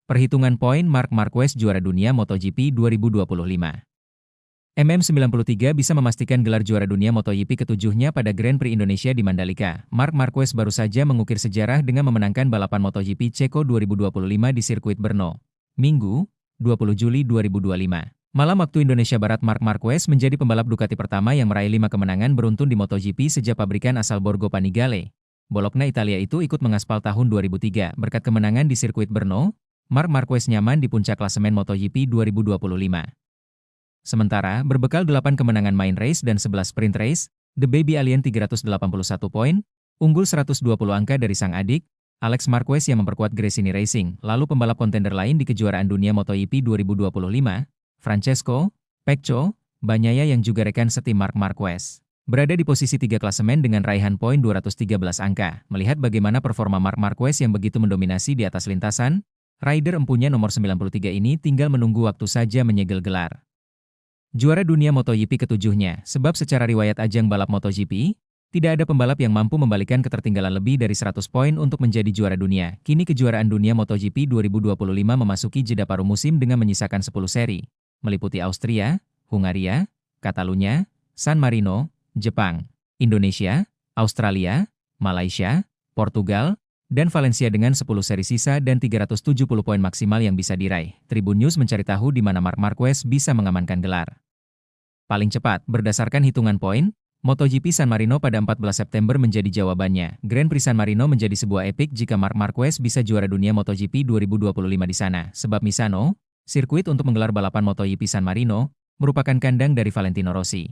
Perhitungan poin Marc Marquez juara dunia MotoGP 2025. MM93 bisa memastikan gelar juara dunia MotoGP ketujuhnya pada Grand Prix Indonesia di Mandalika. Marc Marquez baru saja mengukir sejarah dengan memenangkan balapan MotoGP Ceko 2025 di sirkuit Brno, Minggu, 20 Juli 2025. Malam waktu Indonesia Barat, Marc Marquez menjadi pembalap Ducati pertama yang meraih 5 kemenangan beruntun di MotoGP sejak pabrikan asal Borgo Panigale, Bologna, Italia itu ikut mengaspal tahun 2003. Berkat kemenangan di sirkuit Brno, Marc Marquez nyaman di puncak klasemen MotoGP 2025. Sementara, berbekal 8 kemenangan main race dan 11 sprint race, The Baby Alien 381 poin, unggul 120 angka dari sang adik, Alex Marquez yang memperkuat Gresini Racing. Lalu pembalap kontender lain di kejuaraan dunia MotoGP 2025, Francesco Pecco Bagnaia yang juga rekan setim Marc Marquez, berada di posisi 3 klasemen dengan raihan poin 213 angka. Melihat bagaimana performa Marc Marquez yang begitu mendominasi di atas lintasan, rider empunya nomor 93 ini tinggal menunggu waktu saja menyegel gelar juara dunia MotoGP ketujuhnya, sebab secara riwayat ajang balap MotoGP, tidak ada pembalap yang mampu membalikan ketertinggalan lebih dari 100 poin untuk menjadi juara dunia. Kini kejuaraan dunia MotoGP 2025 memasuki jeda paruh musim dengan menyisakan 10 seri, meliputi Austria, Hungaria, Catalunya, San Marino, Jepang, Indonesia, Australia, Malaysia, Portugal, dan Valencia dengan 10 seri sisa dan 370 poin maksimal yang bisa diraih. Tribun News mencari tahu di mana Marc Marquez bisa mengamankan gelar paling cepat. Berdasarkan hitungan poin, MotoGP San Marino pada 14 September menjadi jawabannya. Grand Prix San Marino menjadi sebuah epik jika Marc Marquez bisa juara dunia MotoGP 2025 di sana. Sebab Misano, sirkuit untuk menggelar balapan MotoGP San Marino, merupakan kandang dari Valentino Rossi.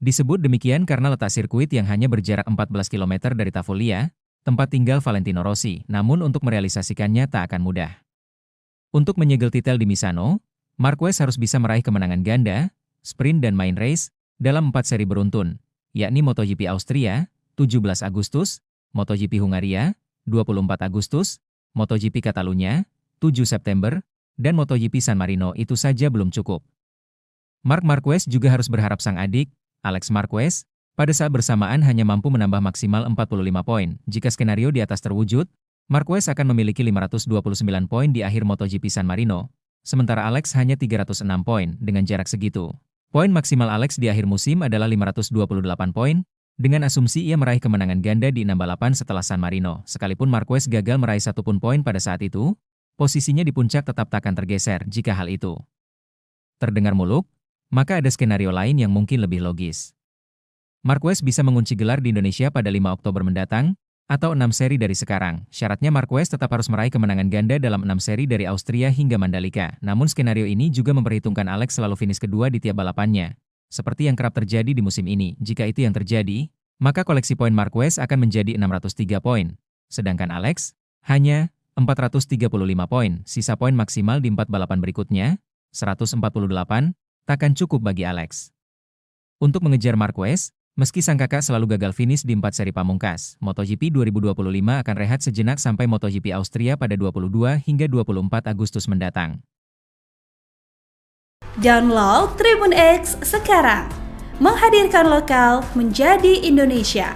Disebut demikian karena letak sirkuit yang hanya berjarak 14 km dari Tavolia, tempat tinggal Valentino Rossi. Namun untuk merealisasikannya tak akan mudah. Untuk menyegel titel di Misano, Marquez harus bisa meraih kemenangan ganda, sprint dan main race, dalam 4 seri beruntun, yakni MotoGP Austria, 17 Agustus, MotoGP Hungaria, 24 Agustus, MotoGP Catalunya, 7 September, dan MotoGP San Marino. Itu saja belum cukup. Marc Marquez juga harus berharap sang adik, Alex Marquez, pada saat bersamaan hanya mampu menambah maksimal 45 poin. Jika skenario di atas terwujud, Marquez akan memiliki 529 poin di akhir MotoGP San Marino, sementara Alex hanya 306 poin. Dengan jarak segitu, poin maksimal Alex di akhir musim adalah 528 poin, dengan asumsi ia meraih kemenangan ganda di 6 balapan setelah San Marino. Sekalipun Marquez gagal meraih satupun poin pada saat itu, posisinya di puncak tetap takkan tergeser. Jika hal itu terdengar muluk, maka ada skenario lain yang mungkin lebih logis. Marquez bisa mengunci gelar di Indonesia pada 5 Oktober mendatang, atau 6 seri dari sekarang. Syaratnya Marquez tetap harus meraih kemenangan ganda dalam 6 seri dari Austria hingga Mandalika. Namun skenario ini juga memperhitungkan Alex selalu finish kedua di tiap balapannya, seperti yang kerap terjadi di musim ini. Jika itu yang terjadi, maka koleksi poin Marquez akan menjadi 603 poin, sedangkan Alex hanya 435 poin. Sisa poin maksimal di 4 balapan berikutnya, 148, takkan cukup bagi Alex untuk mengejar Marquez. Meski sang kakak selalu gagal finish di 4 seri pamungkas, MotoGP 2025 akan rehat sejenak sampai MotoGP Austria pada 22 hingga 24 Agustus mendatang. Download Tribun X sekarang, menghadirkan lokal menjadi Indonesia.